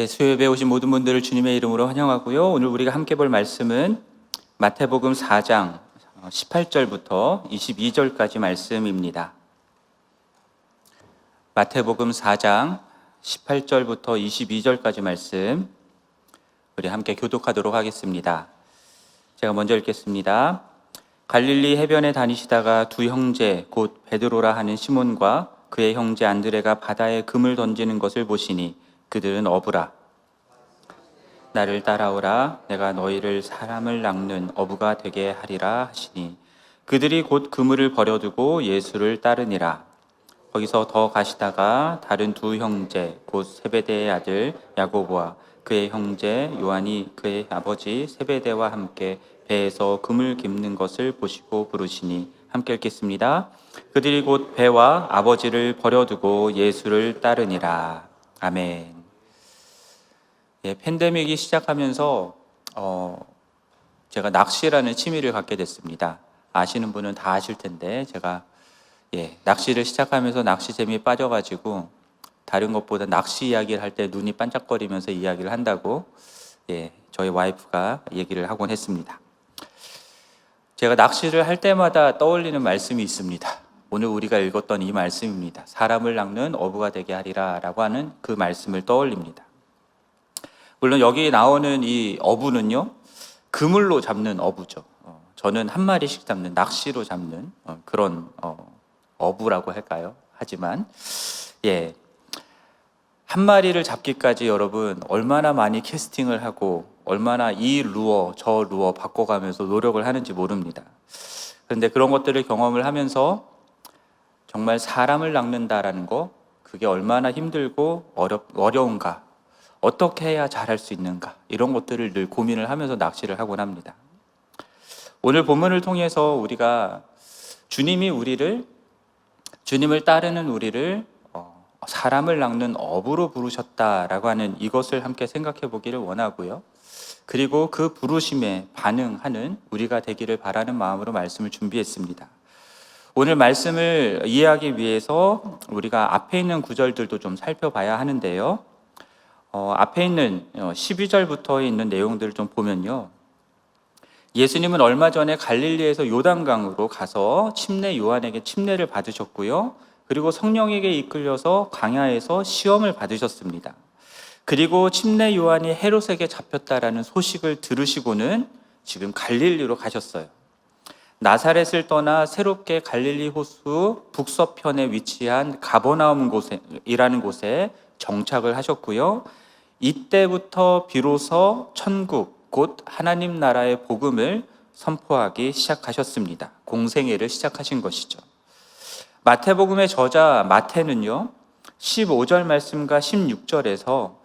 수요예배 오신 모든 분들을 주님의 이름으로 환영하고요. 오늘 우리가 함께 볼 말씀은 마태복음 4장 18절부터 22절까지 말씀입니다. 마태복음 4장 18절부터 22절까지 말씀 우리 함께 교독하도록 하겠습니다. 제가 먼저 읽겠습니다. 갈릴리 해변에 다니시다가 두 형제 곧 베드로라 하는 시몬과 그의 형제 안드레가 바다에 금을 던지는 것을 보시니 그들은 어부라. 나를 따라오라. 내가 너희를 사람을 낚는 어부가 되게 하리라 하시니 그들이 곧 그물을 버려두고 예수를 따르니라. 거기서 더 가시다가 다른 두 형제 곧 세베대의 아들 야고보와 그의 형제 요한이 그의 아버지 세베대와 함께 배에서 금을 깁는 것을 보시고 부르시니 함께 읽겠습니다. 그들이 곧 배와 아버지를 버려두고 예수를 따르니라. 아멘. 팬데믹이 시작하면서 제가 낚시라는 취미를 갖게 됐습니다. 아시는 분은 다 아실 텐데 제가 낚시를 시작하면서 낚시 재미에 빠져가지고 다른 것보다 낚시 이야기를 할 때 눈이 반짝거리면서 이야기를 한다고 저희 와이프가 얘기를 하곤 했습니다. 제가 낚시를 할 때마다 떠올리는 말씀이 있습니다. 오늘 우리가 읽었던 이 말씀입니다. 사람을 낚는 어부가 되게 하리라 라고 하는 그 말씀을 떠올립니다. 물론 여기 나오는 이 어부는요, 그물로 잡는 어부죠. 저는 한 마리씩 잡는, 낚시로 잡는 그런 어부라고 할까요? 하지만 한 마리를 잡기까지 여러분 얼마나 많이 캐스팅을 하고 얼마나 이 루어 저 루어 바꿔가면서 노력을 하는지 모릅니다. 그런데 그런 것들을 경험을 하면서 정말 사람을 낚는다라는 거, 그게 얼마나 힘들고 어려운가, 어떻게 해야 잘할 수 있는가, 이런 것들을 늘 고민을 하면서 낚시를 하곤 합니다. 오늘 본문을 통해서 우리가 주님을 따르는 우리를 사람을 낚는 어부로 부르셨다라고 하는 이것을 함께 생각해 보기를 원하고요. 그리고 그 부르심에 반응하는 우리가 되기를 바라는 마음으로 말씀을 준비했습니다. 오늘 말씀을 이해하기 위해서 우리가 앞에 있는 구절들도 좀 살펴봐야 하는데요. 앞에 있는 12절부터 있는 내용들을 좀 보면요. 예수님은 얼마 전에 갈릴리에서 요단강으로 가서 침례 요한에게 침례를 받으셨고요. 그리고 성령에게 이끌려서 광야에서 시험을 받으셨습니다. 그리고 침례 요한이 헤롯에게 잡혔다라는 소식을 들으시고는 지금 갈릴리로 가셨어요. 나사렛을 떠나 새롭게 갈릴리 호수 북서편에 위치한 가버나움이라는 곳에 정착을 하셨고요. 이때부터 비로소 천국, 곧 하나님 나라의 복음을 선포하기 시작하셨습니다. 공생애를 시작하신 것이죠. 마태복음의 저자 마태는요, 15절 말씀과 16절에서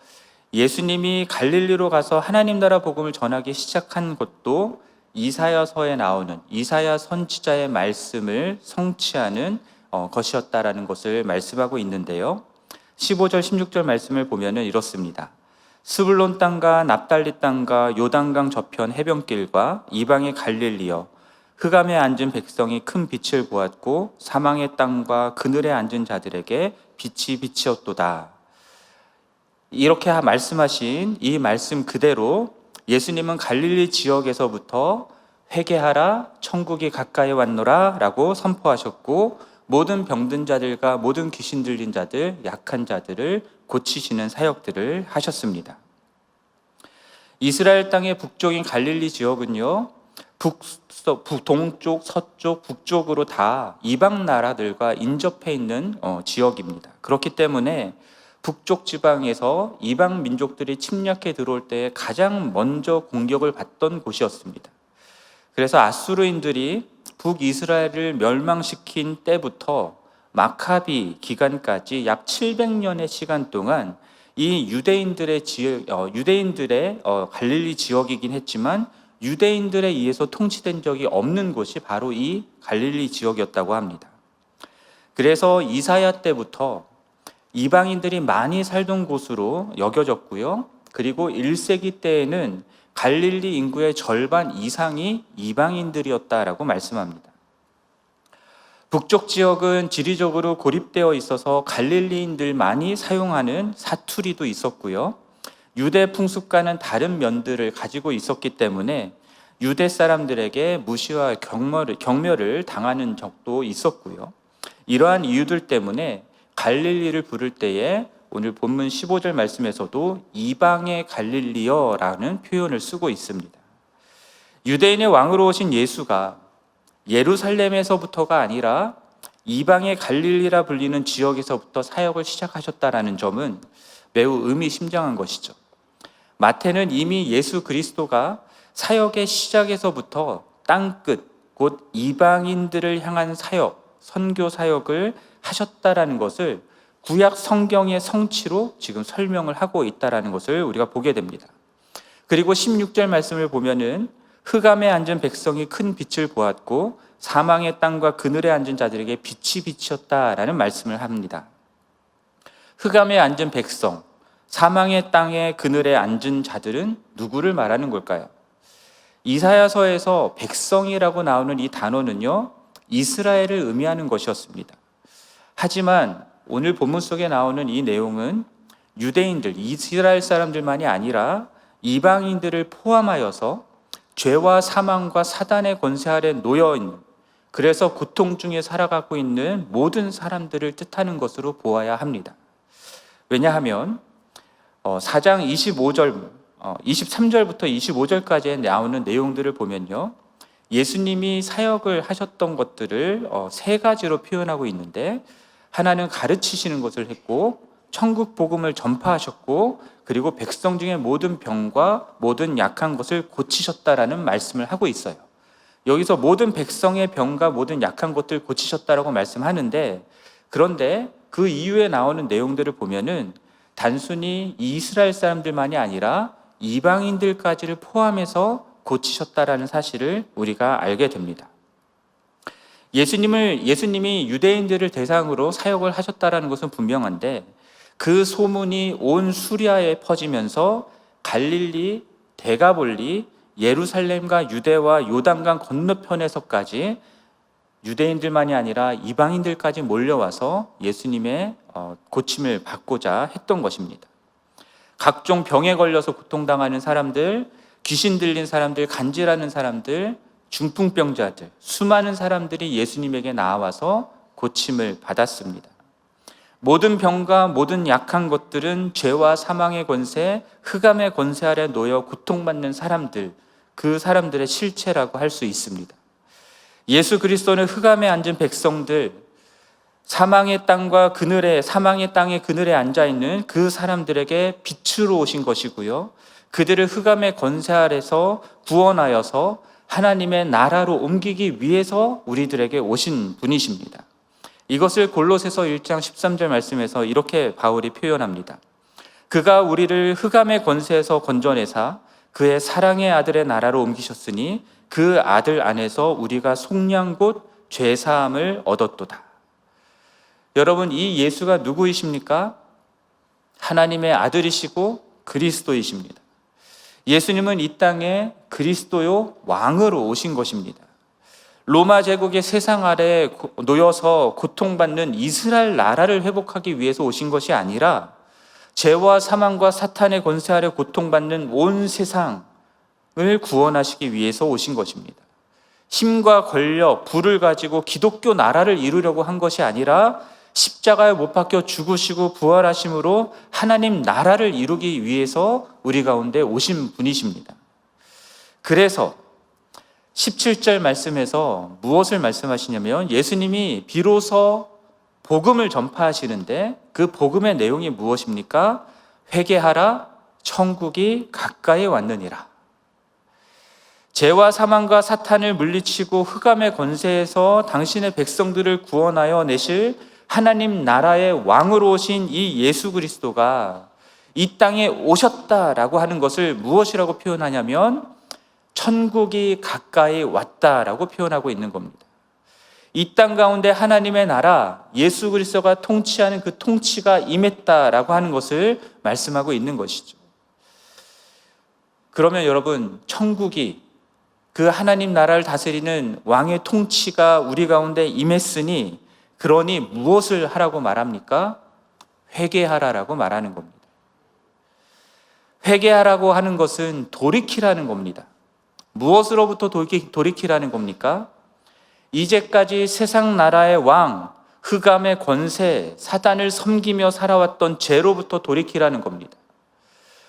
예수님이 갈릴리로 가서 하나님 나라 복음을 전하기 시작한 것도 이사야서에 나오는 이사야 선지자의 말씀을 성취하는 것이었다라는 것을 말씀하고 있는데요. 15절, 16절 말씀을 보면 이렇습니다. 스불론 땅과 납달리 땅과 요단강 저편 해변길과 이방의 갈릴리여, 흑암에 앉은 백성이 큰 빛을 보았고 사망의 땅과 그늘에 앉은 자들에게 빛이 비치었도다. 이렇게 말씀하신 이 말씀 그대로 예수님은 갈릴리 지역에서부터 회개하라, 천국이 가까이 왔노라 라고 선포하셨고, 모든 병든 자들과 모든 귀신 들린 자들, 약한 자들을 고치시는 사역들을 하셨습니다. 이스라엘 땅의 북쪽인 갈릴리 지역은요, 동쪽, 서쪽, 북쪽으로 다 이방 나라들과 인접해 있는 지역입니다. 그렇기 때문에 북쪽 지방에서 이방 민족들이 침략해 들어올 때 가장 먼저 공격을 받던 곳이었습니다. 그래서 아수르인들이 북이스라엘을 멸망시킨 때부터 마카비 기간까지 약 700년의 시간 동안 이 유대인들의 갈릴리 지역이긴 했지만 유대인들에 의해서 통치된 적이 없는 곳이 바로 이 갈릴리 지역이었다고 합니다. 그래서 이사야 때부터 이방인들이 많이 살던 곳으로 여겨졌고요. 그리고 1세기 때에는 갈릴리 인구의 절반 이상이 이방인들이었다라고 말씀합니다. 북쪽 지역은 지리적으로 고립되어 있어서 갈릴리인들만이 사용하는 사투리도 있었고요. 유대 풍습과는 다른 면들을 가지고 있었기 때문에 유대 사람들에게 무시와 경멸을 당하는 적도 있었고요. 이러한 이유들 때문에 갈릴리를 부를 때에 오늘 본문 15절 말씀에서도 이방의 갈릴리여라는 표현을 쓰고 있습니다. 유대인의 왕으로 오신 예수가 예루살렘에서부터가 아니라 이방의 갈릴리라 불리는 지역에서부터 사역을 시작하셨다라는 점은 매우 의미심장한 것이죠. 마태는 이미 예수 그리스도가 사역의 시작에서부터 땅끝 곧 이방인들을 향한 사역, 선교 사역을 하셨다라는 것을 구약 성경의 성취로 지금 설명을 하고 있다라는 것을 우리가 보게 됩니다. 그리고 16절 말씀을 보면은 흑암에 앉은 백성이 큰 빛을 보았고 사망의 땅과 그늘에 앉은 자들에게 빛이 비치었다라는 말씀을 합니다. 흑암에 앉은 백성, 사망의 땅에 그늘에 앉은 자들은 누구를 말하는 걸까요? 이사야서에서 백성이라고 나오는 이 단어는요, 이스라엘을 의미하는 것이었습니다. 하지만 오늘 본문 속에 나오는 이 내용은 유대인들, 이스라엘 사람들만이 아니라 이방인들을 포함하여서 죄와 사망과 사단의 권세 아래 놓여 있는, 그래서 고통 중에 살아가고 있는 모든 사람들을 뜻하는 것으로 보아야 합니다. 왜냐하면 4장 23절부터 25절까지 나오는 내용들을 보면요, 예수님이 사역을 하셨던 것들을 세 가지로 표현하고 있는데, 하나는 가르치시는 것을 했고, 천국 복음을 전파하셨고, 그리고 백성 중에 모든 병과 모든 약한 것을 고치셨다라는 말씀을 하고 있어요. 여기서 모든 백성의 병과 모든 약한 것들 고치셨다라고 말씀하는데, 그런데 그 이후에 나오는 내용들을 보면은 단순히 이스라엘 사람들만이 아니라 이방인들까지를 포함해서 고치셨다라는 사실을 우리가 알게 됩니다. 예수님이 유대인들을 대상으로 사역을 하셨다라는 것은 분명한데, 그 소문이 온 수리아에 퍼지면서 갈릴리, 데가볼리, 예루살렘과 유대와 요단강 건너편에서까지 유대인들만이 아니라 이방인들까지 몰려와서 예수님의 고침을 받고자 했던 것입니다. 각종 병에 걸려서 고통당하는 사람들, 귀신 들린 사람들, 간질하는 사람들, 중풍병자들, 수많은 사람들이 예수님에게 나와서 고침을 받았습니다. 모든 병과 모든 약한 것들은 죄와 사망의 권세, 흑암의 권세 아래 놓여 고통받는 사람들, 그 사람들의 실체라고 할 수 있습니다. 예수 그리스도는 흑암에 앉은 백성들, 사망의 땅의 그늘에 앉아 있는 그 사람들에게 빛으로 오신 것이고요, 그들을 흑암의 권세 아래서 구원하여서 하나님의 나라로 옮기기 위해서 우리들에게 오신 분이십니다. 이것을 골로새서 1장 13절 말씀에서 이렇게 바울이 표현합니다. 그가 우리를 흑암의 권세에서 건져내사 그의 사랑의 아들의 나라로 옮기셨으니 그 아들 안에서 우리가 속량 곧 죄사함을 얻었도다. 여러분, 이 예수가 누구이십니까? 하나님의 아들이시고 그리스도이십니다. 예수님은 이 땅에 그리스도요 왕으로 오신 것입니다. 로마 제국의 세상 아래에 놓여서 고통받는 이스라엘 나라를 회복하기 위해서 오신 것이 아니라 죄와 사망과 사탄의 권세 아래 고통받는 온 세상을 구원하시기 위해서 오신 것입니다. 힘과 권력, 부를 가지고 기독교 나라를 이루려고 한 것이 아니라 십자가에 못 박혀 죽으시고 부활하심으로 하나님 나라를 이루기 위해서 우리 가운데 오신 분이십니다. 그래서 17절 말씀에서 무엇을 말씀하시냐면, 예수님이 비로소 복음을 전파하시는데 그 복음의 내용이 무엇입니까? 회개하라, 천국이 가까이 왔느니라. 죄와 사망과 사탄을 물리치고 흑암의 권세에서 당신의 백성들을 구원하여 내실 하나님 나라의 왕으로 오신 이 예수 그리스도가 이 땅에 오셨다라고 하는 것을 무엇이라고 표현하냐면 천국이 가까이 왔다라고 표현하고 있는 겁니다. 이 땅 가운데 하나님의 나라, 예수 그리스도가 통치하는 그 통치가 임했다라고 하는 것을 말씀하고 있는 것이죠. 그러면 여러분, 천국이 그 하나님 나라를 다스리는 왕의 통치가 우리 가운데 임했으니 그러니 무엇을 하라고 말합니까? 회개하라라고 말하는 겁니다. 회개하라고 하는 것은 돌이키라는 겁니다. 무엇으로부터 돌이키라는 겁니까? 이제까지 세상 나라의 왕, 흑암의 권세, 사단을 섬기며 살아왔던 죄로부터 돌이키라는 겁니다.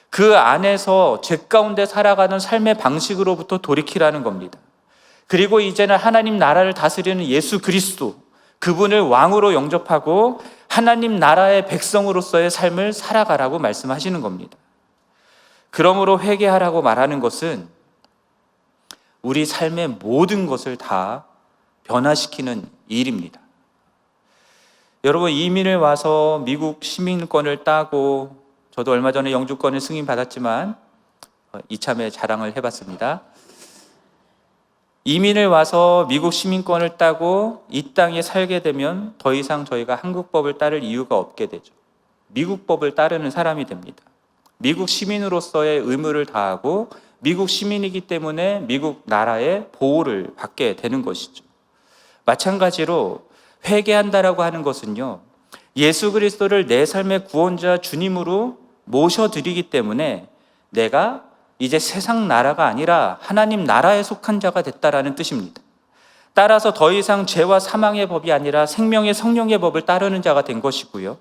그 안에서 죄 가운데 살아가는 삶의 방식으로부터 돌이키라는 겁니다. 그리고 이제는 하나님 나라를 다스리는 예수 그리스도, 그분을 왕으로 영접하고 하나님 나라의 백성으로서의 삶을 살아가라고 말씀하시는 겁니다. 그러므로 회개하라고 말하는 것은 우리 삶의 모든 것을 다 변화시키는 일입니다. 여러분, 이민을 와서 미국 시민권을 따고, 저도 얼마 전에 영주권을 승인받았지만 이참에 자랑을 해봤습니다. 이민을 와서 미국 시민권을 따고 이 땅에 살게 되면 더 이상 저희가 한국법을 따를 이유가 없게 되죠. 미국 법을 따르는 사람이 됩니다. 미국 시민으로서의 의무를 다하고 미국 시민이기 때문에 미국 나라의 보호를 받게 되는 것이죠. 마찬가지로 회개한다라고 하는 것은요, 예수 그리스도를 내 삶의 구원자 주님으로 모셔드리기 때문에 내가 이제 세상 나라가 아니라 하나님 나라에 속한 자가 됐다라는 뜻입니다. 따라서 더 이상 죄와 사망의 법이 아니라 생명의 성령의 법을 따르는 자가 된 것이고요,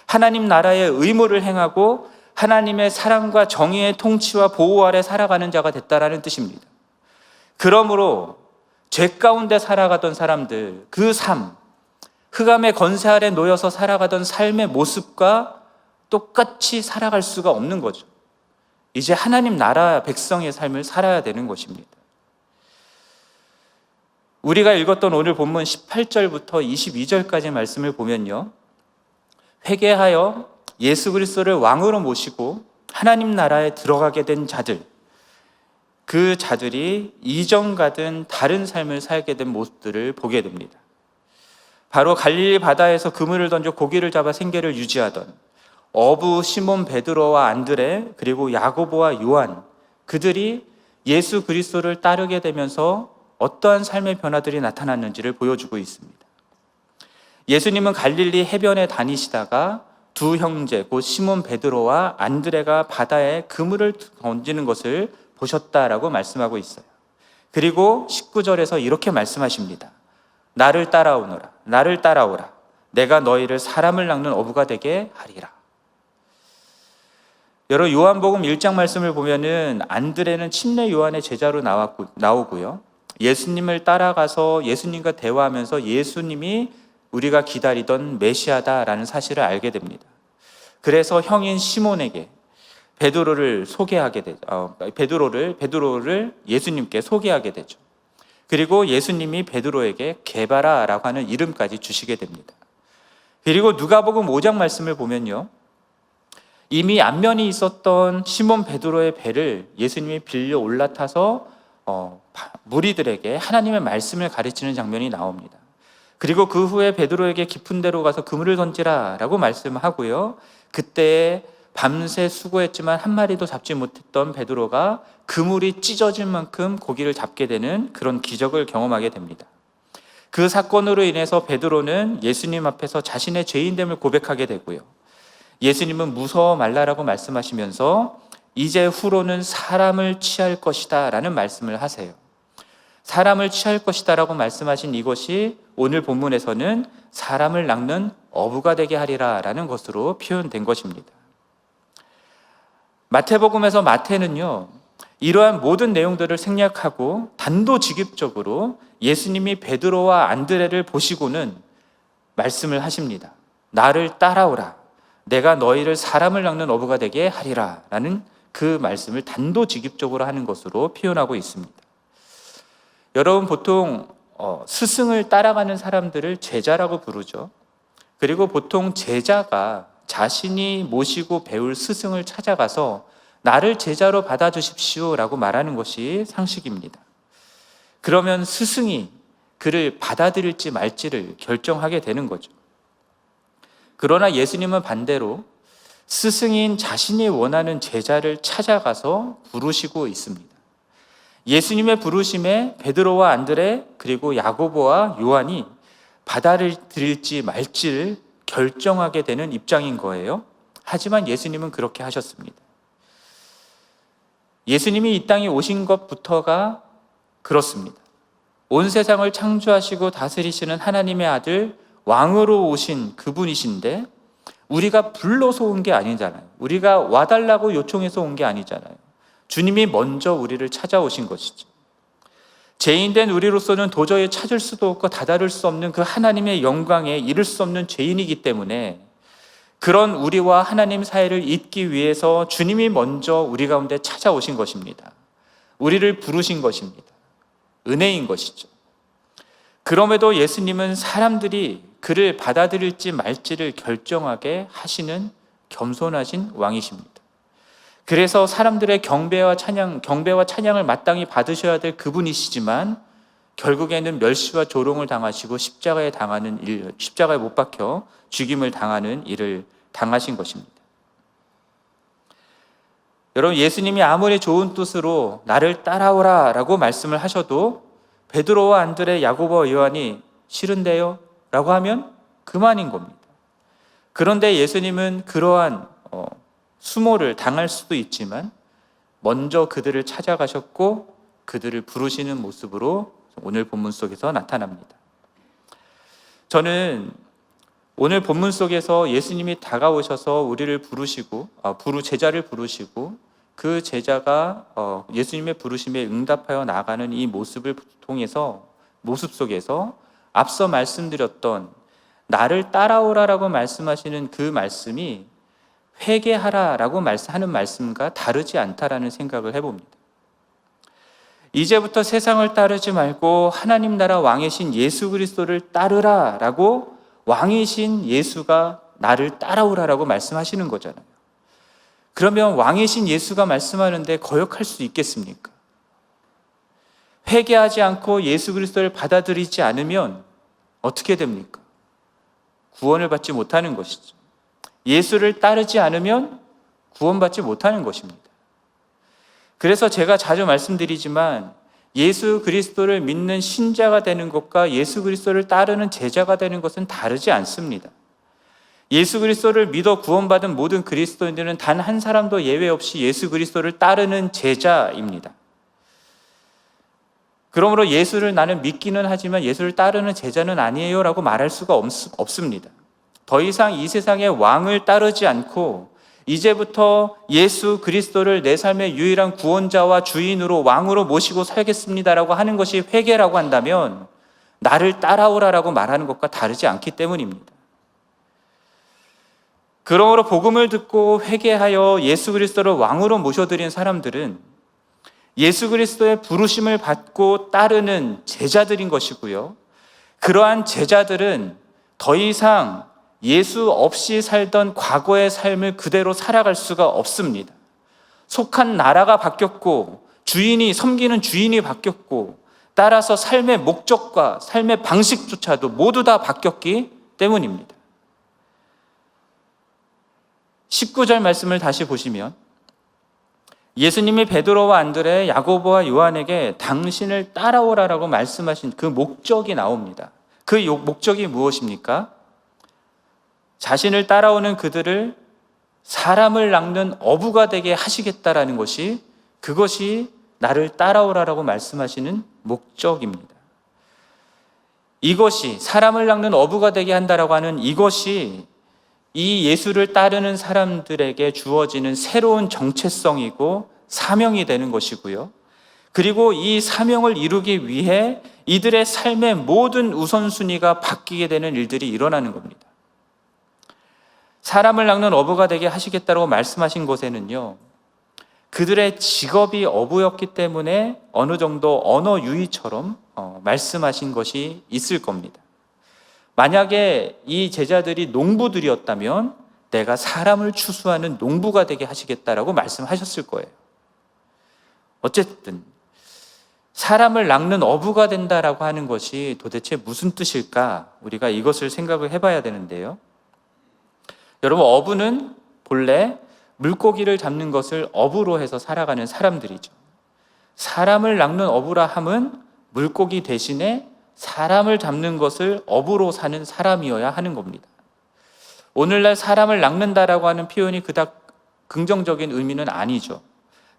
하나님 나라의 의무를 행하고 하나님의 사랑과 정의의 통치와 보호 아래 살아가는 자가 됐다라는 뜻입니다. 그러므로 죄 가운데 살아가던 사람들, 그 삶, 흑암의 권세 아래 놓여서 살아가던 삶의 모습과 똑같이 살아갈 수가 없는 거죠. 이제 하나님 나라 백성의 삶을 살아야 되는 것입니다. 우리가 읽었던 오늘 본문 18절부터 22절까지 말씀을 보면요, 회개하여 예수 그리스도를 왕으로 모시고 하나님 나라에 들어가게 된 자들, 그 자들이 이전과는 다른 삶을 살게 된 모습들을 보게 됩니다. 바로 갈릴리 바다에서 그물을 던져 고기를 잡아 생계를 유지하던 어부 시몬 베드로와 안드레, 그리고 야고보와 요한, 그들이 예수 그리스도를 따르게 되면서 어떠한 삶의 변화들이 나타났는지를 보여주고 있습니다. 예수님은 갈릴리 해변에 다니시다가 두 형제, 곧 시몬 베드로와 안드레가 바다에 그물을 던지는 것을 보셨다라고 말씀하고 있어요. 그리고 19절에서 이렇게 말씀하십니다. 나를 따라오너라, 나를 따라오라. 내가 너희를 사람을 낚는 어부가 되게 하리라. 여러분, 요한복음 1장 말씀을 보면은 안드레는 침례 요한의 제자로 나오고요, 예수님을 따라가서 예수님과 대화하면서 예수님이 우리가 기다리던 메시아다라는 사실을 알게 됩니다. 그래서 형인 시몬에게 베드로를 예수님께 소개하게 되죠. 그리고 예수님이 베드로에게 게바라라고 하는 이름까지 주시게 됩니다. 그리고 누가복음 5장 말씀을 보면요, 이미 안면이 있었던 시몬 베드로의 배를 예수님이 빌려 올라타서 무리들에게 하나님의 말씀을 가르치는 장면이 나옵니다. 그리고 그 후에 베드로에게 깊은 데로 가서 그물을 던지라라고 말씀하고요, 그때 밤새 수고했지만 한 마리도 잡지 못했던 베드로가 그물이 찢어질 만큼 고기를 잡게 되는 그런 기적을 경험하게 됩니다. 그 사건으로 인해서 베드로는 예수님 앞에서 자신의 죄인됨을 고백하게 되고요, 예수님은 무서워 말라라고 말씀하시면서 이제 후로는 사람을 취할 것이다 라는 말씀을 하세요. 사람을 취할 것이다 라고 말씀하신 이것이 오늘 본문에서는 사람을 낚는 어부가 되게 하리라 라는 것으로 표현된 것입니다. 마태복음에서 마태는요, 이러한 모든 내용들을 생략하고 단도직입적으로 예수님이 베드로와 안드레를 보시고는 말씀을 하십니다. 나를 따라오라. 내가 너희를 사람을 낚는 어부가 되게 하리라 라는 그 말씀을 단도직입적으로 하는 것으로 표현하고 있습니다. 여러분, 보통 스승을 따라가는 사람들을 제자라고 부르죠. 그리고 보통 제자가 자신이 모시고 배울 스승을 찾아가서 나를 제자로 받아주십시오 라고 말하는 것이 상식입니다. 그러면 스승이 그를 받아들일지 말지를 결정하게 되는 거죠. 그러나 예수님은 반대로 스승인 자신이 원하는 제자를 찾아가서 부르시고 있습니다. 예수님의 부르심에 베드로와 안드레 그리고 야고보와 요한이 받아들일지 말지를 결정하게 되는 입장인 거예요. 하지만 예수님은 그렇게 하셨습니다. 예수님이 이 땅에 오신 것부터가 그렇습니다. 온 세상을 창조하시고 다스리시는 하나님의 아들, 왕으로 오신 그분이신데 우리가 불러서 온 게 아니잖아요. 우리가 와달라고 요청해서 온 게 아니잖아요. 주님이 먼저 우리를 찾아오신 것이죠. 죄인된 우리로서는 도저히 찾을 수도 없고 다다를 수 없는 그 하나님의 영광에 이를 수 없는 죄인이기 때문에 그런 우리와 하나님 사이를 잇기 위해서 주님이 먼저 우리 가운데 찾아오신 것입니다. 우리를 부르신 것입니다. 은혜인 것이죠. 그럼에도 예수님은 사람들이 그를 받아들일지 말지를 결정하게 하시는 겸손하신 왕이십니다. 그래서 사람들의 경배와 찬양을 마땅히 받으셔야 될 그분이시지만 결국에는 멸시와 조롱을 당하시고 십자가에 못 박혀 죽임을 당하는 일을 당하신 것입니다. 여러분, 예수님이 아무리 좋은 뜻으로 나를 따라오라 라고 말씀을 하셔도 베드로와 안드레, 야고보와 요한이 싫은데요? 라고 하면 그만인 겁니다. 그런데 예수님은 그러한 수모를 당할 수도 있지만 먼저 그들을 찾아가셨고 그들을 부르시는 모습으로 오늘 본문 속에서 나타납니다. 저는 오늘 본문 속에서 예수님이 다가오셔서 우리를 부르시고 제자를 부르시고 그 제자가 예수님의 부르심에 응답하여 나가는 이 모습을 통해서 모습 속에서 앞서 말씀드렸던 나를 따라오라라고 말씀하시는 그 말씀이 회개하라라고 하는 말씀과 다르지 않다라는 생각을 해봅니다. 이제부터 세상을 따르지 말고 하나님 나라 왕이신 예수 그리스도를 따르라라고 왕이신 예수가 나를 따라오라라고 말씀하시는 거잖아요. 그러면 왕이신 예수가 말씀하는데 거역할 수 있겠습니까? 회개하지 않고 예수 그리스도를 받아들이지 않으면 어떻게 됩니까? 구원을 받지 못하는 것이죠. 예수를 따르지 않으면 구원받지 못하는 것입니다. 그래서 제가 자주 말씀드리지만 예수 그리스도를 믿는 신자가 되는 것과 예수 그리스도를 따르는 제자가 되는 것은 다르지 않습니다. 예수 그리스도를 믿어 구원받은 모든 그리스도인들은 단 한 사람도 예외 없이 예수 그리스도를 따르는 제자입니다. 그러므로 예수를 나는 믿기는 하지만 예수를 따르는 제자는 아니에요 라고 말할 수가 없습니다. 더 이상 이 세상의 왕을 따르지 않고 이제부터 예수 그리스도를 내 삶의 유일한 구원자와 주인으로 왕으로 모시고 살겠습니다라고 하는 것이 회개라고 한다면 나를 따라오라라고 말하는 것과 다르지 않기 때문입니다. 그러므로 복음을 듣고 회개하여 예수 그리스도를 왕으로 모셔드린 사람들은 예수 그리스도의 부르심을 받고 따르는 제자들인 것이고요. 그러한 제자들은 더 이상 예수 없이 살던 과거의 삶을 그대로 살아갈 수가 없습니다. 속한 나라가 바뀌었고 섬기는 주인이 바뀌었고 따라서 삶의 목적과 삶의 방식조차도 모두 다 바뀌었기 때문입니다. 19절 말씀을 다시 보시면 예수님이 베드로와 안드레, 야고보와 요한에게 당신을 따라오라라고 말씀하신 그 목적이 나옵니다. 그 목적이 무엇입니까? 자신을 따라오는 그들을 사람을 낚는 어부가 되게 하시겠다라는 것이 그것이 나를 따라오라라고 말씀하시는 목적입니다. 이것이 사람을 낚는 어부가 되게 한다라고 하는 이것이 이 예수를 따르는 사람들에게 주어지는 새로운 정체성이고 사명이 되는 것이고요. 그리고 이 사명을 이루기 위해 이들의 삶의 모든 우선순위가 바뀌게 되는 일들이 일어나는 겁니다. 사람을 낚는 어부가 되게 하시겠다고 말씀하신 것에는요, 그들의 직업이 어부였기 때문에 어느 정도 언어 유희처럼 말씀하신 것이 있을 겁니다. 만약에 이 제자들이 농부들이었다면 내가 사람을 추수하는 농부가 되게 하시겠다라고 말씀하셨을 거예요. 어쨌든 사람을 낚는 어부가 된다라고 하는 것이 도대체 무슨 뜻일까? 우리가 이것을 생각을 해봐야 되는데요. 여러분, 어부는 본래 물고기를 잡는 것을 업으로 해서 살아가는 사람들이죠. 사람을 낚는 어부라 함은 물고기 대신에 사람을 잡는 것을 어부로 사는 사람이어야 하는 겁니다. 오늘날 사람을 낚는다라고 하는 표현이 그닥 긍정적인 의미는 아니죠.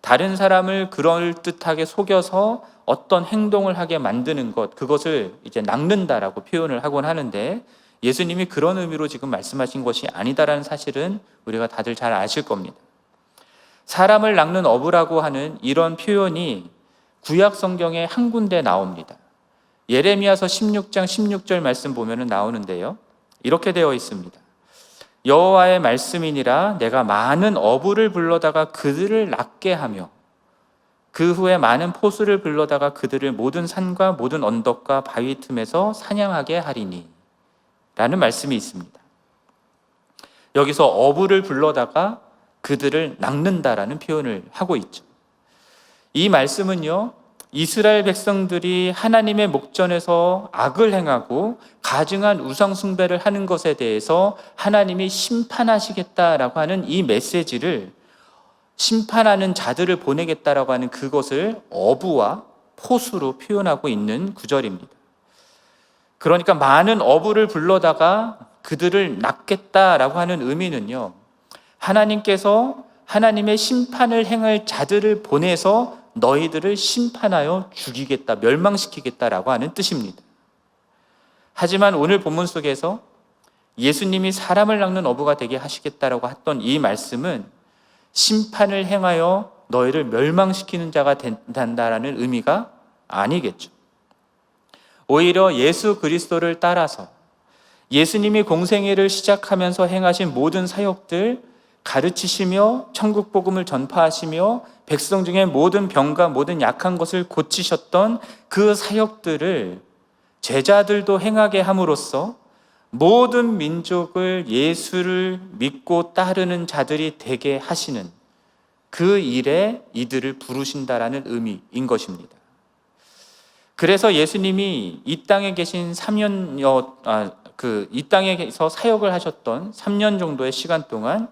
다른 사람을 그럴듯하게 속여서 어떤 행동을 하게 만드는 것, 그것을 이제 낚는다라고 표현을 하곤 하는데, 예수님이 그런 의미로 지금 말씀하신 것이 아니다라는 사실은 우리가 다들 잘 아실 겁니다. 사람을 낚는 어부라고 하는 이런 표현이 구약 성경에 한 군데 나옵니다. 예레미야서 16장 16절 말씀 보면 나오는데요, 이렇게 되어 있습니다. 여호와의 말씀이니라 내가 많은 어부를 불러다가 그들을 낚게 하며 그 후에 많은 포수를 불러다가 그들을 모든 산과 모든 언덕과 바위 틈에서 사냥하게 하리니 라는 말씀이 있습니다. 여기서 어부를 불러다가 그들을 낚는다라는 표현을 하고 있죠. 이 말씀은요, 이스라엘 백성들이 하나님의 목전에서 악을 행하고 가증한 우상 숭배를 하는 것에 대해서 하나님이 심판하시겠다라고 하는 이 메시지를, 심판하는 자들을 보내겠다라고 하는 그것을 어부와 포수로 표현하고 있는 구절입니다. 그러니까 많은 어부를 불러다가 그들을 낚겠다라고 하는 의미는요, 하나님께서 하나님의 심판을 행할 자들을 보내서 너희들을 심판하여 죽이겠다, 멸망시키겠다라고 하는 뜻입니다. 하지만 오늘 본문 속에서 예수님이 사람을 낚는 어부가 되게 하시겠다라고 했던 이 말씀은 심판을 행하여 너희를 멸망시키는 자가 된다라는 의미가 아니겠죠. 오히려 예수 그리스도를 따라서 예수님이 공생애를 시작하면서 행하신 모든 사역들, 가르치시며 천국 복음을 전파하시며 백성 중에 모든 병과 모든 약한 것을 고치셨던 그 사역들을 제자들도 행하게 함으로써 모든 민족을 예수를 믿고 따르는 자들이 되게 하시는 그 일에 이들을 부르신다라는 의미인 것입니다. 그래서 예수님이 이 땅에 계신 3년여, 이 땅에서 사역을 하셨던 3년 정도의 시간 동안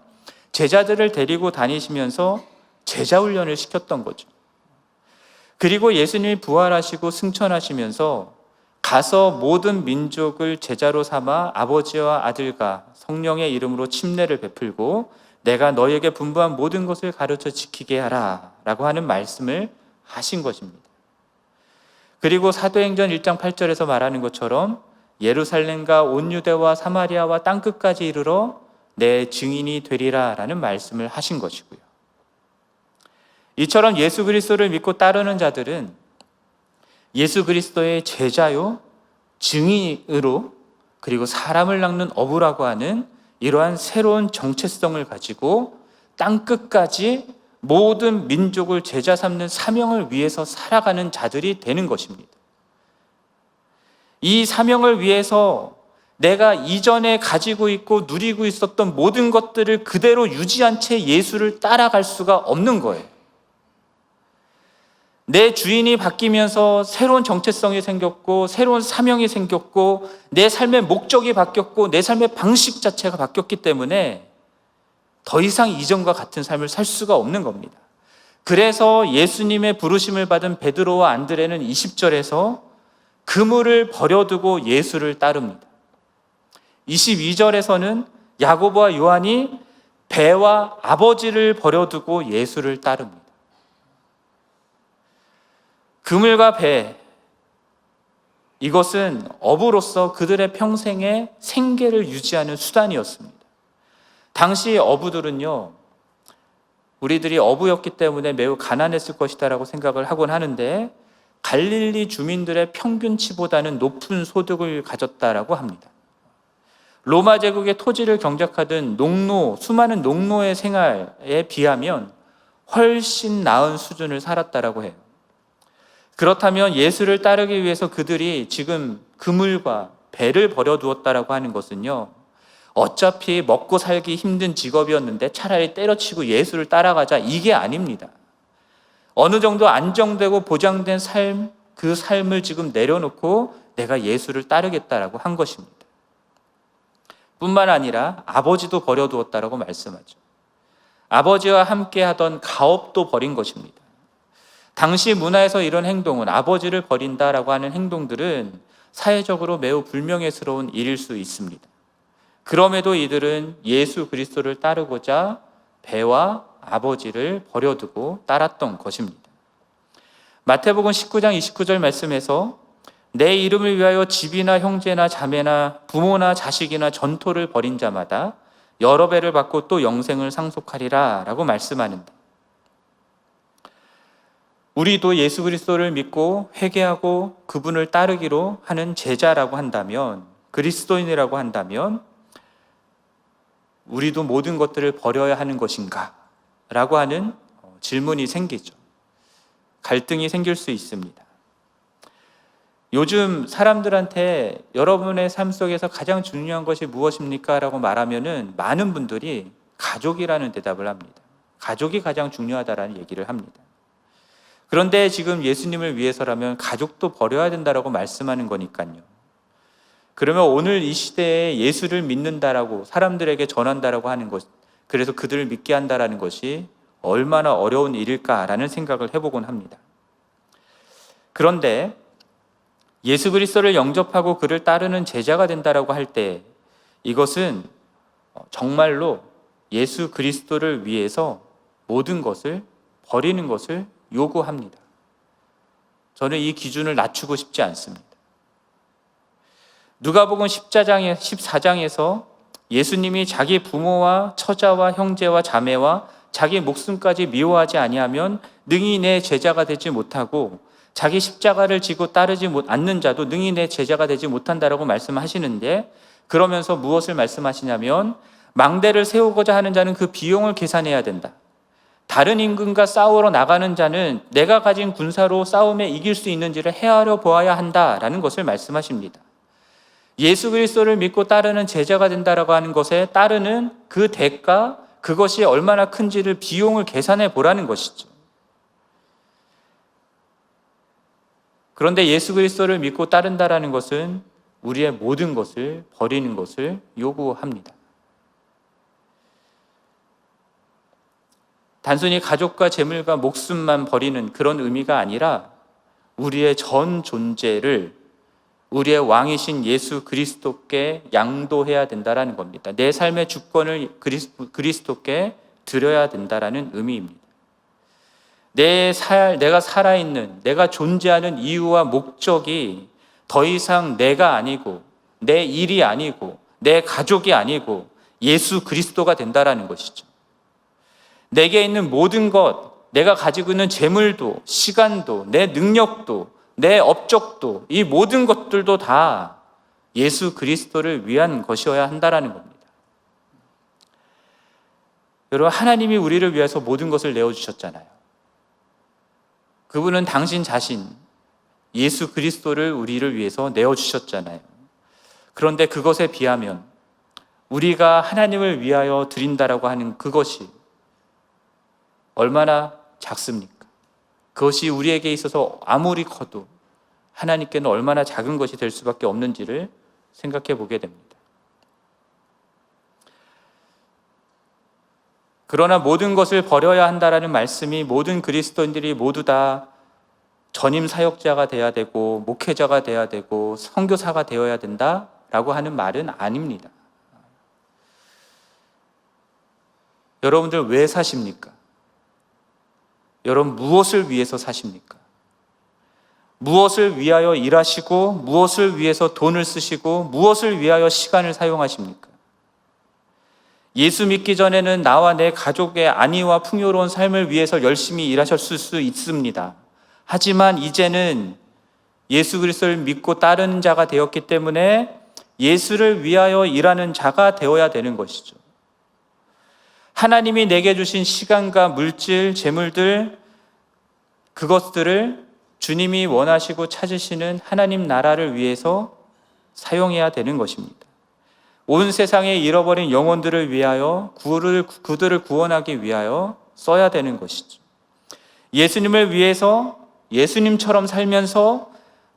제자들을 데리고 다니시면서 제자 훈련을 시켰던 거죠. 그리고 예수님이 부활하시고 승천하시면서 가서 모든 민족을 제자로 삼아 아버지와 아들과 성령의 이름으로 침례를 베풀고 내가 너희에게 분부한 모든 것을 가르쳐 지키게 하라 라고 하는 말씀을 하신 것입니다. 그리고 사도행전 1장 8절에서 말하는 것처럼 예루살렘과 온 유대와 사마리아와 땅끝까지 이르러 내 증인이 되리라 라는 말씀을 하신 것이고요. 이처럼 예수 그리스도를 믿고 따르는 자들은 예수 그리스도의 제자요, 증인으로, 그리고 사람을 낚는 어부라고 하는 이러한 새로운 정체성을 가지고 땅끝까지 모든 민족을 제자 삼는 사명을 위해서 살아가는 자들이 되는 것입니다. 이 사명을 위해서 내가 이전에 가지고 있고 누리고 있었던 모든 것들을 그대로 유지한 채 예수를 따라갈 수가 없는 거예요. 내 주인이 바뀌면서 새로운 정체성이 생겼고 새로운 사명이 생겼고 내 삶의 목적이 바뀌었고 내 삶의 방식 자체가 바뀌었기 때문에 더 이상 이전과 같은 삶을 살 수가 없는 겁니다. 그래서 예수님의 부르심을 받은 베드로와 안드레는 20절에서 그물을 버려두고 예수를 따릅니다. 22절에서는 야고보와 요한이 배와 아버지를 버려두고 예수를 따릅니다. 그물과 배, 이것은 어부로서 그들의 평생의 생계를 유지하는 수단이었습니다. 당시 어부들은요, 우리들이 어부였기 때문에 매우 가난했을 것이다라고 생각을 하곤 하는데 갈릴리 주민들의 평균치보다는 높은 소득을 가졌다라고 합니다. 로마 제국의 토지를 경작하던 수많은 농노의 생활에 비하면 훨씬 나은 수준을 살았다라고 해요. 그렇다면 예수를 따르기 위해서 그들이 지금 그물과 배를 버려두었다라고 하는 것은요, 어차피 먹고 살기 힘든 직업이었는데 차라리 때려치고 예수를 따라가자, 이게 아닙니다. 어느 정도 안정되고 보장된 삶, 그 삶을 지금 내려놓고 내가 예수를 따르겠다라고 한 것입니다. 뿐만 아니라 아버지도 버려두었다라고 말씀하죠. 아버지와 함께 하던 가업도 버린 것입니다. 당시 문화에서 이런 행동은, 아버지를 버린다라고 하는 행동들은 사회적으로 매우 불명예스러운 일일 수 있습니다. 그럼에도 이들은 예수 그리스도를 따르고자 배와 아버지를 버려두고 따랐던 것입니다. 마태복음 19장 29절 말씀에서 내 이름을 위하여 집이나 형제나 자매나 부모나 자식이나 전토를 벌인 자마다 여러 배를 받고 또 영생을 상속하리라 라고 말씀하는데, 우리도 예수 그리스도를 믿고 회개하고 그분을 따르기로 하는 제자라고 한다면, 그리스도인이라고 한다면 우리도 모든 것들을 버려야 하는 것인가? 라고 하는 질문이 생기죠. 갈등이 생길 수 있습니다. 요즘 사람들한테 여러분의 삶 속에서 가장 중요한 것이 무엇입니까? 라고 말하면은 많은 분들이 가족이라는 대답을 합니다. 가족이 가장 중요하다라는 얘기를 합니다. 그런데 지금 예수님을 위해서라면 가족도 버려야 된다라고 말씀하는 거니까요. 그러면 오늘 이 시대에 예수를 믿는다라고 사람들에게 전한다라고 하는 것, 그래서 그들을 믿게 한다라는 것이 얼마나 어려운 일일까라는 생각을 해보곤 합니다. 그런데 예수 그리스도를 영접하고 그를 따르는 제자가 된다라고 할 때, 이것은 정말로 예수 그리스도를 위해서 모든 것을 버리는 것을 요구합니다. 저는 이 기준을 낮추고 싶지 않습니다. 누가복음 14장에서 예수님이 자기 부모와 처자와 형제와 자매와 자기 목숨까지 미워하지 아니하면 능히 내 제자가 되지 못하고, 자기 십자가를 지고 따르지 않는 자도 능히 내 제자가 되지 못한다라고 말씀하시는데, 그러면서 무엇을 말씀하시냐면, 망대를 세우고자 하는 자는 그 비용을 계산해야 된다. 다른 임금과 싸우러 나가는 자는 내가 가진 군사로 싸움에 이길 수 있는지를 헤아려 보아야 한다라는 것을 말씀하십니다. 예수 그리스도를 믿고 따르는 제자가 된다라고 하는 것에 따르는 그 대가, 그것이 얼마나 큰지를 비용을 계산해 보라는 것이죠. 그런데 예수 그리스도를 믿고 따른다라는 것은 우리의 모든 것을 버리는 것을 요구합니다. 단순히 가족과 재물과 목숨만 버리는 그런 의미가 아니라 우리의 전 존재를 우리의 왕이신 예수 그리스도께 양도해야 된다라는 겁니다. 내 삶의 주권을 그리스도께 드려야 된다라는 의미입니다. 내가 살아있는, 내가 존재하는 이유와 목적이 더 이상 내가 아니고, 내 일이 아니고, 내 가족이 아니고 예수 그리스도가 된다라는 것이죠. 내게 있는 모든 것, 내가 가지고 있는 재물도, 시간도, 내 능력도, 내 업적도, 이 모든 것들도 다 예수 그리스도를 위한 것이어야 한다라는 겁니다. 여러분, 하나님이 우리를 위해서 모든 것을 내어주셨잖아요. 그분은 당신 자신, 예수 그리스도를 우리를 위해서 내어주셨잖아요. 그런데 그것에 비하면 우리가 하나님을 위하여 드린다라고 하는 그것이 얼마나 작습니까? 그것이 우리에게 있어서 아무리 커도 하나님께는 얼마나 작은 것이 될 수밖에 없는지를 생각해 보게 됩니다. 그러나 모든 것을 버려야 한다라는 말씀이 모든 그리스도인들이 모두 다 전임 사역자가 되어야 되고 목회자가 되어야 되고 선교사가 되어야 된다라고 하는 말은 아닙니다. 여러분들 왜 사십니까? 여러분 무엇을 위해서 사십니까? 무엇을 위하여 일하시고 무엇을 위해서 돈을 쓰시고 무엇을 위하여 시간을 사용하십니까? 예수 믿기 전에는 나와 내 가족의 안위와 풍요로운 삶을 위해서 열심히 일하셨을 수 있습니다. 하지만 이제는 예수 그리스도를 믿고 따르는 자가 되었기 때문에 예수를 위하여 일하는 자가 되어야 되는 것이죠. 하나님이 내게 주신 시간과 물질, 재물들, 그것들을 주님이 원하시고 찾으시는 하나님 나라를 위해서 사용해야 되는 것입니다. 온 세상에 잃어버린 영혼들을 위하여 그들을 구원하기 위하여 써야 되는 것이죠. 예수님을 위해서 예수님처럼 살면서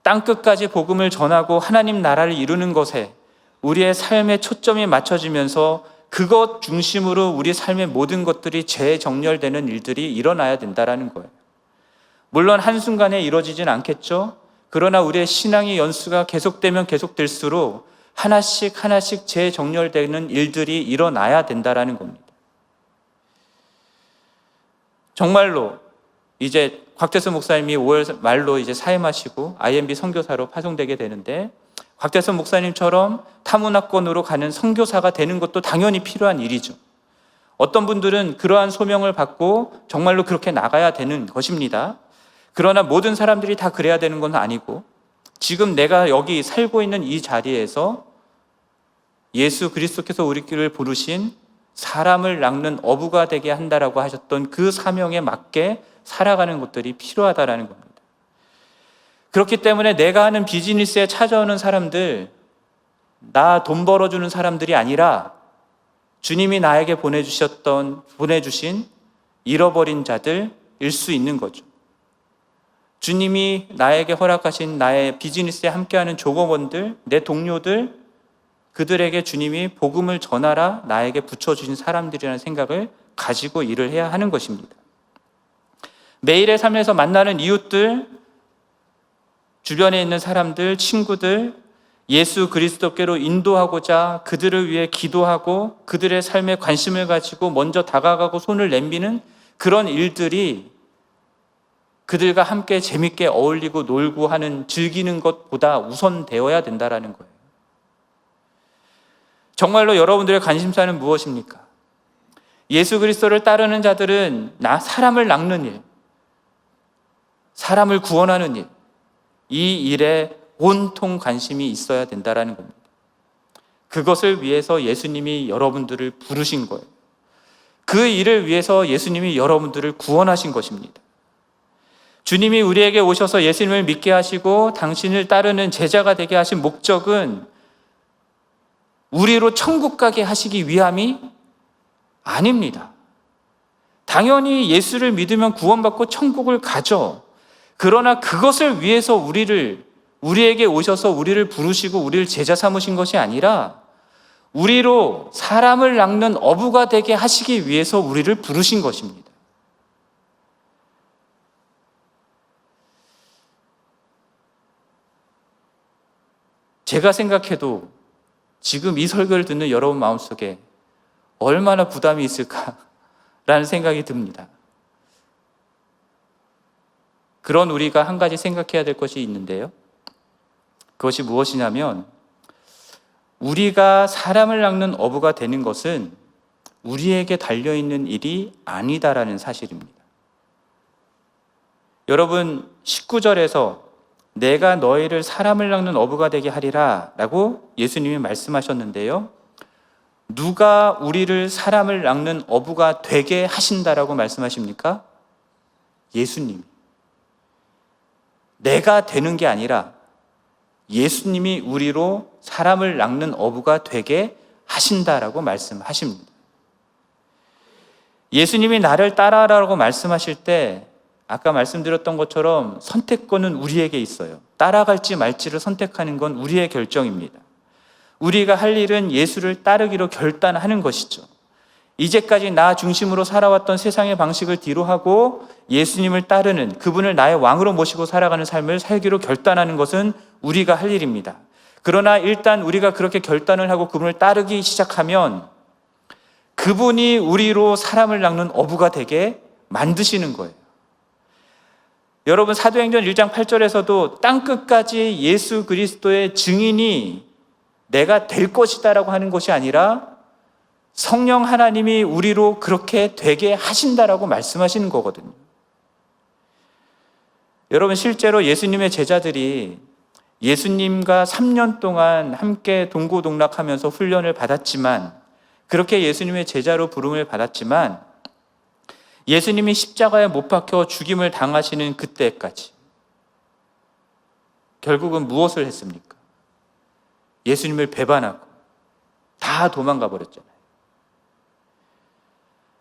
땅끝까지 복음을 전하고 하나님 나라를 이루는 것에 우리의 삶의 초점이 맞춰지면서 그것 중심으로 우리 삶의 모든 것들이 재정렬되는 일들이 일어나야 된다는 거예요. 물론 한순간에 이루어지진 않겠죠. 그러나 우리의 신앙의 연수가 계속되면 계속될수록 하나씩 하나씩 재정렬되는 일들이 일어나야 된다라는 겁니다. 정말로 이제 곽대선 목사님이 5월 말로 이제 사임하시고 IMB 선교사로 파송되게 되는데, 곽대선 목사님처럼 타문화권으로 가는 선교사가 되는 것도 당연히 필요한 일이죠. 어떤 분들은 그러한 소명을 받고 정말로 그렇게 나가야 되는 것입니다. 그러나 모든 사람들이 다 그래야 되는 건 아니고, 지금 내가 여기 살고 있는 이 자리에서 예수 그리스도께서 우리를 부르신 사람을 낚는 어부가 되게 한다라고 하셨던 그 사명에 맞게 살아가는 것들이 필요하다라는 겁니다. 그렇기 때문에 내가 하는 비즈니스에 찾아오는 사람들, 나 돈 벌어주는 사람들이 아니라 주님이 나에게 보내주신 잃어버린 자들일 수 있는 거죠. 주님이 나에게 허락하신 나의 비즈니스에 함께하는 조공원들, 내 동료들, 그들에게 주님이 복음을 전하라 나에게 붙여주신 사람들이라는 생각을 가지고 일을 해야 하는 것입니다. 매일의 삶에서 만나는 이웃들, 주변에 있는 사람들, 친구들, 예수 그리스도께로 인도하고자 그들을 위해 기도하고 그들의 삶에 관심을 가지고 먼저 다가가고 손을 내미는 그런 일들이 그들과 함께 재밌게 어울리고 놀고 하는 즐기는 것보다 우선되어야 된다는 거예요. 정말로 여러분들의 관심사는 무엇입니까? 예수 그리스도를 따르는 자들은 사람을 낚는 일, 사람을 구원하는 일, 이 일에 온통 관심이 있어야 된다는 겁니다. 그것을 위해서 예수님이 여러분들을 부르신 거예요. 그 일을 위해서 예수님이 여러분들을 구원하신 것입니다. 주님이 우리에게 오셔서 예수님을 믿게 하시고 당신을 따르는 제자가 되게 하신 목적은 우리로 천국 가게 하시기 위함이 아닙니다. 당연히 예수를 믿으면 구원받고 천국을 가죠. 그러나 그것을 위해서 우리에게 오셔서 우리를 부르시고 우리를 제자 삼으신 것이 아니라 우리로 사람을 낚는 어부가 되게 하시기 위해서 우리를 부르신 것입니다. 제가 생각해도 지금 이 설교를 듣는 여러분 마음속에 얼마나 부담이 있을까라는 생각이 듭니다. 그런 우리가 한 가지 생각해야 될 것이 있는데요. 그것이 무엇이냐면 우리가 사람을 낚는 어부가 되는 것은 우리에게 달려있는 일이 아니다라는 사실입니다. 여러분 19절에서 내가 너희를 사람을 낚는 어부가 되게 하리라 라고 예수님이 말씀하셨는데요. 누가 우리를 사람을 낚는 어부가 되게 하신다라고 말씀하십니까? 예수님이. 내가 되는 게 아니라 예수님이 우리로 사람을 낚는 어부가 되게 하신다라고 말씀하십니다. 예수님이 나를 따라하라고 말씀하실 때 아까 말씀드렸던 것처럼 선택권은 우리에게 있어요. 따라갈지 말지를 선택하는 건 우리의 결정입니다. 우리가 할 일은 예수를 따르기로 결단하는 것이죠. 이제까지 나 중심으로 살아왔던 세상의 방식을 뒤로하고 예수님을 따르는, 그분을 나의 왕으로 모시고 살아가는 삶을 살기로 결단하는 것은 우리가 할 일입니다. 그러나 일단 우리가 그렇게 결단을 하고 그분을 따르기 시작하면 그분이 우리로 사람을 낚는 어부가 되게 만드시는 거예요. 여러분 사도행전 1장 8절에서도 땅끝까지 예수 그리스도의 증인이 내가 될 것이다 라고 하는 것이 아니라 성령 하나님이 우리로 그렇게 되게 하신다라고 말씀하시는 거거든요. 여러분 실제로 예수님의 제자들이 예수님과 3년 동안 함께 동고동락하면서 훈련을 받았지만, 그렇게 예수님의 제자로 부름을 받았지만 예수님이 십자가에 못 박혀 죽임을 당하시는 그때까지 결국은 무엇을 했습니까? 예수님을 배반하고 다 도망가 버렸잖아요.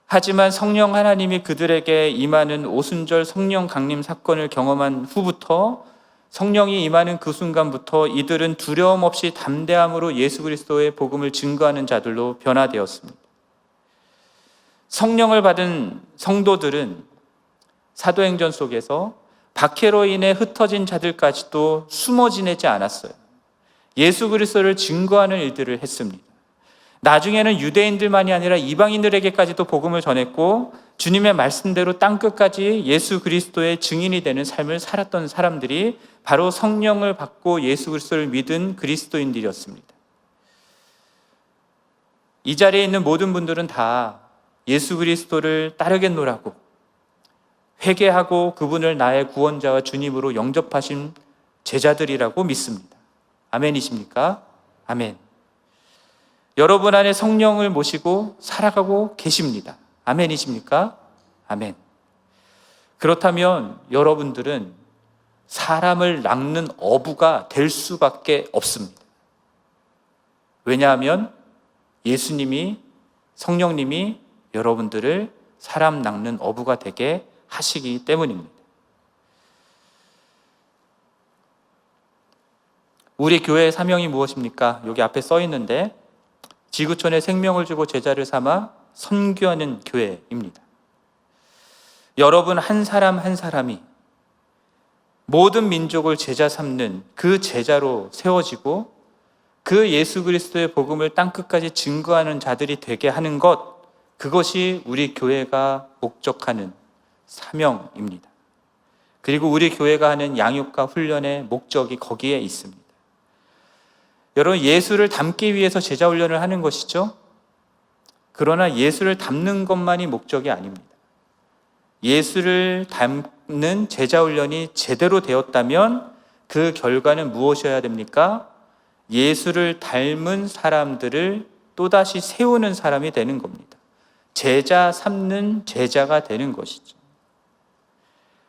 하지만 성령 하나님이 그들에게 임하는 오순절 성령 강림 사건을 경험한 후부터, 성령이 임하는 그 순간부터 이들은 두려움 없이 담대함으로 예수 그리스도의 복음을 증거하는 자들로 변화되었습니다. 성령을 받은 성도들은 사도행전 속에서 박해로 인해 흩어진 자들까지도 숨어 지내지 않았어요. 예수 그리스도를 증거하는 일들을 했습니다. 나중에는 유대인들만이 아니라 이방인들에게까지도 복음을 전했고 주님의 말씀대로 땅끝까지 예수 그리스도의 증인이 되는 삶을 살았던 사람들이 바로 성령을 받고 예수 그리스도를 믿은 그리스도인들이었습니다. 이 자리에 있는 모든 분들은 다 예수 그리스도를 따르겠노라고 회개하고 그분을 나의 구원자와 주님으로 영접하신 제자들이라고 믿습니다. 아멘이십니까? 아멘. 여러분 안에 성령을 모시고 살아가고 계십니다. 아멘이십니까? 아멘. 그렇다면 여러분들은 사람을 낚는 어부가 될 수밖에 없습니다. 왜냐하면 예수님이, 성령님이 여러분들을 사람 낚는 어부가 되게 하시기 때문입니다. 우리 교회의 사명이 무엇입니까? 여기 앞에 써 있는데 지구촌에 생명을 주고 제자를 삼아 선교하는 교회입니다. 여러분 한 사람 한 사람이 모든 민족을 제자 삼는 그 제자로 세워지고 그 예수 그리스도의 복음을 땅끝까지 증거하는 자들이 되게 하는 것, 그것이 우리 교회가 목적하는 사명입니다. 그리고 우리 교회가 하는 양육과 훈련의 목적이 거기에 있습니다. 여러분, 예수를 닮기 위해서 제자 훈련을 하는 것이죠. 그러나 예수를 닮는 것만이 목적이 아닙니다. 예수를 닮는 제자 훈련이 제대로 되었다면 그 결과는 무엇이어야 됩니까? 예수를 닮은 사람들을 또다시 세우는 사람이 되는 겁니다. 제자 삼는 제자가 되는 것이죠.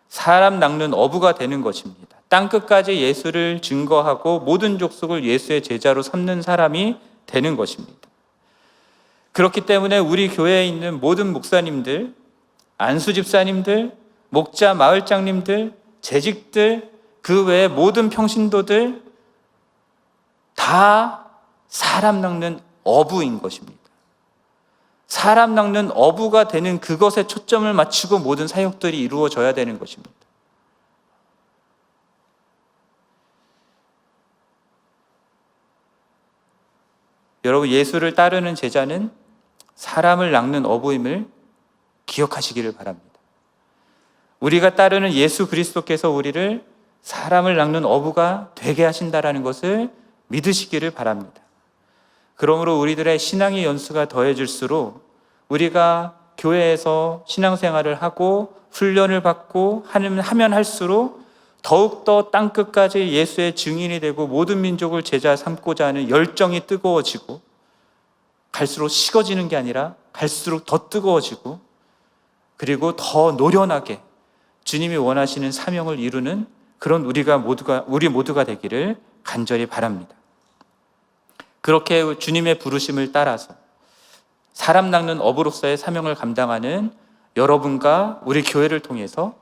사람 낚는 어부가 되는 것입니다. 땅끝까지 예수를 증거하고 모든 족속을 예수의 제자로 삼는 사람이 되는 것입니다. 그렇기 때문에 우리 교회에 있는 모든 목사님들, 안수 집사님들, 목자 마을장님들, 재직들, 그 외의 모든 평신도들 다 사람 낚는 어부인 것입니다. 사람 낚는 어부가 되는 그것에 초점을 맞추고 모든 사역들이 이루어져야 되는 것입니다. 여러분, 예수를 따르는 제자는 사람을 낚는 어부임을 기억하시기를 바랍니다. 우리가 따르는 예수 그리스도께서 우리를 사람을 낚는 어부가 되게 하신다라는 것을 믿으시기를 바랍니다. 그러므로 우리들의 신앙의 연수가 더해질수록 우리가 교회에서 신앙생활을 하고 훈련을 받고 하면 할수록 더욱더 땅끝까지 예수의 증인이 되고 모든 민족을 제자 삼고자 하는 열정이 뜨거워지고 갈수록 식어지는 게 아니라 갈수록 더 뜨거워지고 그리고 더 노련하게 주님이 원하시는 사명을 이루는 그런 우리 모두가 되기를 간절히 바랍니다. 그렇게 주님의 부르심을 따라서 사람 낚는 어부로서의 사명을 감당하는 여러분과 우리 교회를 통해서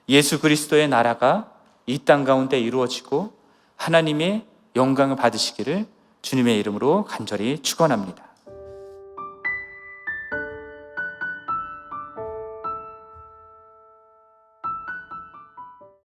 예수 그리스도의 나라가 이 땅 가운데 이루어지고 하나님의 영광을 받으시기를 주님의 이름으로 간절히 축원합니다.